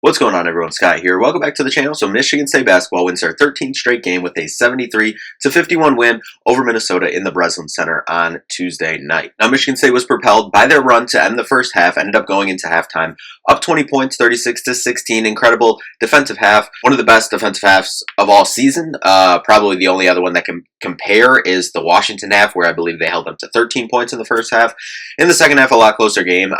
What's going on, everyone? Scott here. Welcome back to the channel. So Michigan State basketball wins their 13th straight game with a 73-51 win over Minnesota in the Breslin Center on Tuesday night. Now, Michigan State was propelled by their run to end the first half, ended up going into halftime up 20 points, 36-16. Incredible defensive half. One of the best defensive halves of all season. Probably the only other one that can compare is the Washington half, where I believe they held up to 13 points in the first half. In the second half, a lot closer game.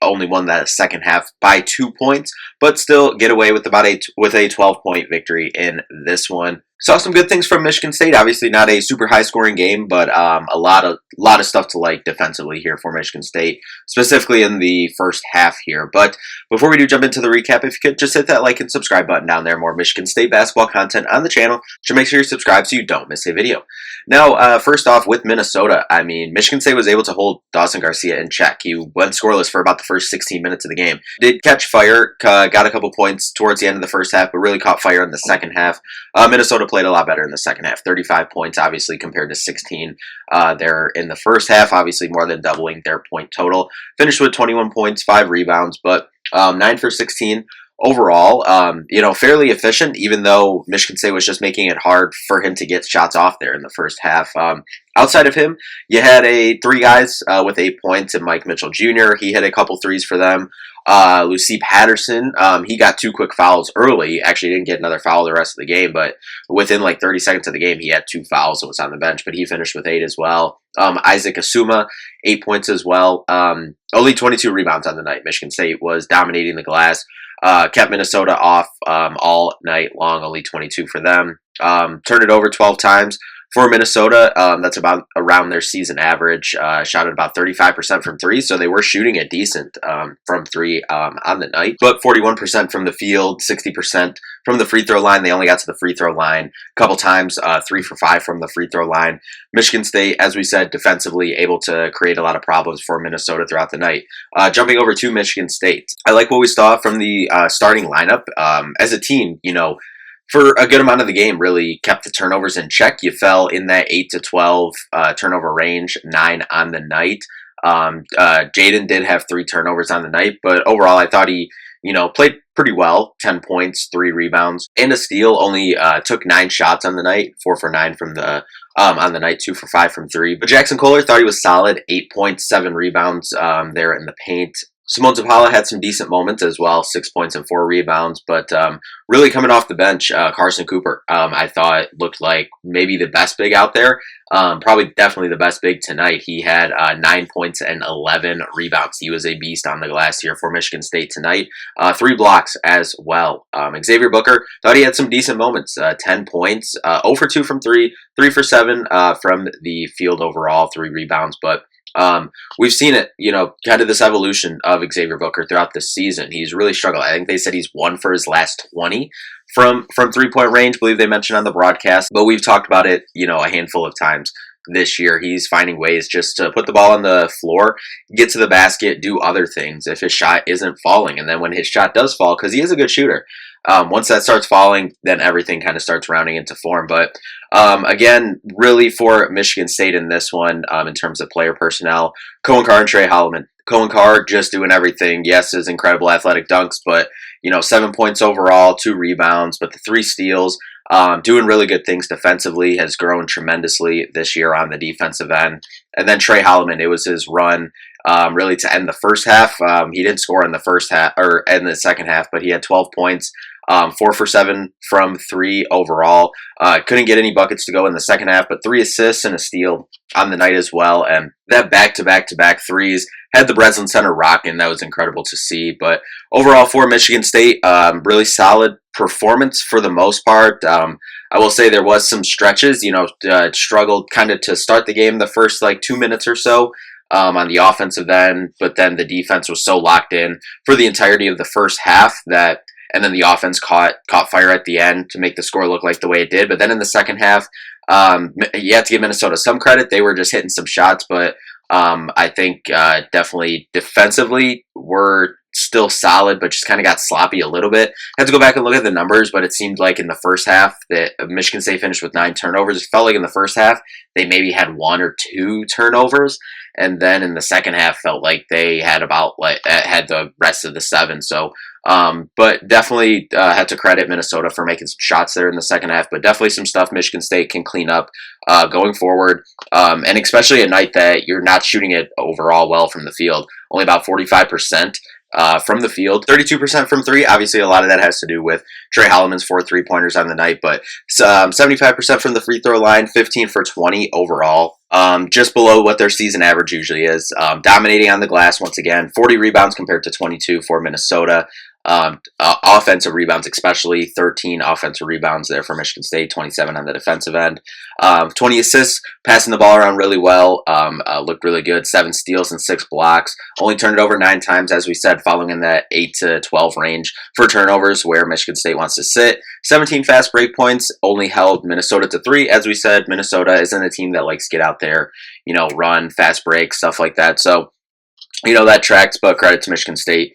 Only won that second half by 2 points, but still get away with a 12-point victory in this one. Saw some good things from Michigan State. Obviously, not a super high-scoring game, but a lot of stuff to like defensively here for Michigan State, specifically in the first half here. But before we do jump into the recap, if you could just hit that like and subscribe button down there. More Michigan State basketball content on the channel. So make sure you subscribe so you don't miss a video. Now, first off, with Minnesota, I mean, Michigan State was able to hold Dawson Garcia in check. He went scoreless for about the first 16 minutes of the game. Did catch fire, got a couple points towards the end of the first half, but really caught fire in the second half. Minnesota played a lot better in the second half. 35 points, obviously, compared to 16 there in the first half. Obviously, more than doubling their point total. Finished with 21 points, 5 rebounds, but 9 for 16 overall. Fairly efficient, even though Michigan State was just making it hard for him to get shots off there in the first half. Outside of him, you had three guys with 8 points, and Mike Mitchell Jr. He hit a couple threes for them. Lucy Patterson, he got 2 quick fouls early. Actually, didn't get another foul the rest of the game, but within like 30 seconds of the game, he had 2 fouls and was on the bench, but he finished with 8 as well. Isaac Asuma, 8 points as well. Only 22 rebounds on the night. Michigan State was dominating the glass. Kept Minnesota off all night long, only 22 for them. Turned it over 12 times. For Minnesota, that's about around their season average. Shot at about 35% from 3, so they were shooting it decent from 3 on the night. But 41% from the field, 60% from the free throw line. They only got to the free throw line a couple times, 3 for 5 from the free throw line. Michigan State, as we said, defensively able to create a lot of problems for Minnesota throughout the night. Jumping over to Michigan State, I like what we saw from the starting lineup. As a team, for a good amount of the game, really kept the turnovers in check. You fell in that 8 to 12 turnover range, 9 on the night. Jaden did have 3 turnovers on the night, but overall, I thought he, played pretty well. 10 points, 3 rebounds, and a steal. Only took 9 shots on the night, 4 for 9 from the on the night, 2 for 5 from 3. But Jackson Kohler thought he was solid. 8 points, 7 rebounds there in the paint. Simone Zapala had some decent moments as well, 6 points and 4 rebounds, but really coming off the bench, Carson Cooper, I thought looked like maybe the best big out there, probably definitely the best big tonight. He had 9 points and 11 rebounds. He was a beast on the glass here for Michigan State tonight. 3 blocks as well. Xavier Booker thought he had some decent moments, 10 points, 0 for 2 from 3, 3 for 7 from the field overall, 3 rebounds, but we've seen it, kind of this evolution of Xavier Booker throughout the season. He's really struggled. I think they said he's 1 for his last 20 from 3-point range, I believe they mentioned on the broadcast, but we've talked about it, a handful of times this year. He's finding ways just to put the ball on the floor, get to the basket, do other things if his shot isn't falling. And then when his shot does fall, because he is a good shooter, once that starts falling, then everything kind of starts rounding into form. But again, really for Michigan State in this one, in terms of player personnel, Cohen Carr and Trey Holloman. Cohen Carr just doing everything. Yes, his incredible athletic dunks, but 7 points overall, 2 rebounds, but the 3 steals. Doing really good things defensively, has grown tremendously this year on the defensive end. And then Trey Holloman, it was his run really to end the first half. He didn't score in the first half or in the second half, but he had 12 points, 4 for 7 from 3 overall. Couldn't get any buckets to go in the second half, but 3 assists and a steal on the night as well. And that back-to-back-to-back threes had the Breslin Center rocking. That was incredible to see. But overall for Michigan State, really solid performance for the most part. I will say there was some stretches, struggled kind of to start the game the first 2 minutes or so on the offensive end, but then the defense was so locked in for the entirety of the first half and then the offense caught fire at the end to make the score look like the way it did. But then in the second half, you have to give Minnesota some credit. They were just hitting some shots, but I think definitely defensively were still solid, but just kind of got sloppy a little bit. Had to go back and look at the numbers, but it seemed like in the first half that Michigan State finished with 9 turnovers. It felt like in the first half they maybe had 1 or 2 turnovers, and then in the second half felt like they had had the rest of the 7. So But definitely had to credit Minnesota for making some shots there in the second half. But definitely some stuff Michigan State can clean up going forward, and especially a night that you're not shooting it overall well from the field. Only about 45%. From the field, 32% from three. Obviously, a lot of that has to do with Trey Holloman's 4 3-pointers on the night, but 75% from the free throw line, 15 for 20 overall. Just below what their season average usually is. Dominating on the glass once again, 40 rebounds compared to 22 for Minnesota. Offensive rebounds, especially 13 offensive rebounds there for Michigan State, 27 on the defensive end. 20 assists, passing the ball around really well. Looked really good. 7 steals and 6 blocks. Only turned it over 9 times, as we said, falling in that 8 to 12 range for turnovers, where Michigan State wants to sit. 17 fast break points, only held Minnesota to 3. As we said, Minnesota isn't a team that likes to get out there, run, fast break, stuff like that. So, that tracks, but credit to Michigan State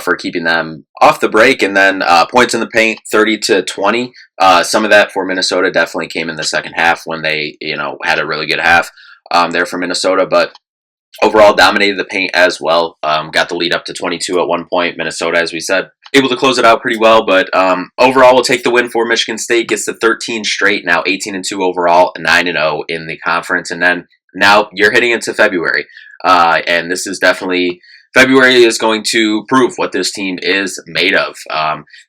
for keeping them off the break. And then points in the paint, 30 to 20. Some of that for Minnesota definitely came in the second half when they, had a really good half there for Minnesota. But overall, dominated the paint as well. Got the lead up to 22 at one point. Minnesota, as we said, able to close it out pretty well. But overall, we'll take the win for Michigan State. Gets to 13 straight, now 18-2 overall, 9-0 in the conference. And then now you're hitting into February. And this is definitely, February is going to prove what this team is made of.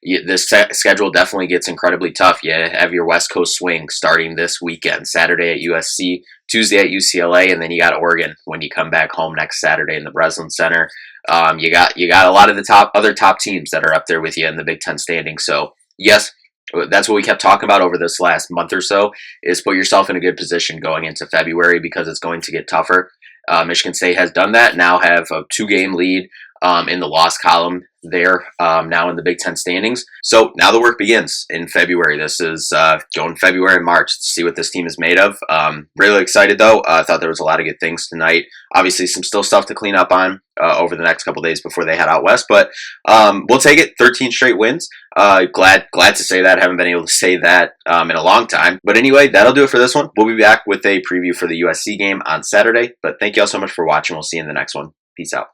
This schedule definitely gets incredibly tough. You have your West Coast swing starting this weekend, Saturday at USC, Tuesday at UCLA, and then you got Oregon when you come back home next Saturday in the Breslin Center. You got a lot of the other top teams that are up there with you in the Big Ten standing. So yes, that's what we kept talking about over this last month or so, is put yourself in a good position going into February, because it's going to get tougher. Michigan State has done that, now have a 2-game lead in the loss column there, now in the Big Ten standings. So now the work begins in February. This is going February and March to see what this team is made of. Really excited, though. I thought there was a lot of good things tonight. Obviously, some still stuff to clean up on over the next couple days before they head out west. But we'll take it. 13 straight wins. Glad to say that. Haven't been able to say that in a long time. But anyway, that'll do it for this one. We'll be back with a preview for the USC game on Saturday. But thank you all so much for watching. We'll see you in the next one. Peace out.